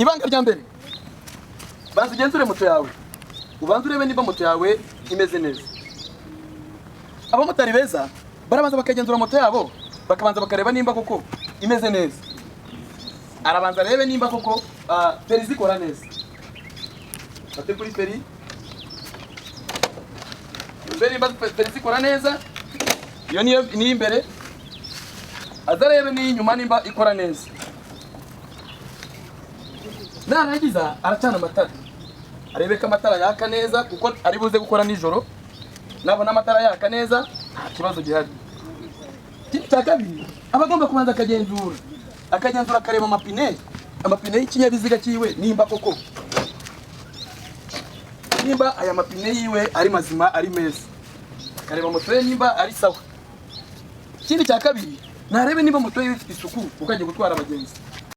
ibanga rya mbere, banza ugenzure moto yawe, ubanza urebe niba moto yawe imeze neza. Abamotari beza barabanza bakagenzura moto yabo, bakabanza bakareba nimba koko imeze neza. Arabanza arebe nimba koko feri zikora neza. Fate kuri feri, feri zikora neza, iyo niyo imbere. Azarebe n'inyuma nimba ikora neza. Narangiza aracana amatara, arebe ko amatara yaka neza kuko ari buze gukora nijoro. Nabona amatara yaka neza nta kibazo gihari. Ikindi cya kabiri, abagomba kubanza akagenzura akareba amapine y'ikinyabiziga cyiwe nimba koko nimba aya mapine yiwe ari mazima, ari meza. Akareba moto ye nimba ari sawa. Ikindi cya kabiri, narebe nimba moto ye ifite isuku uko agiye gutwara abagenzi.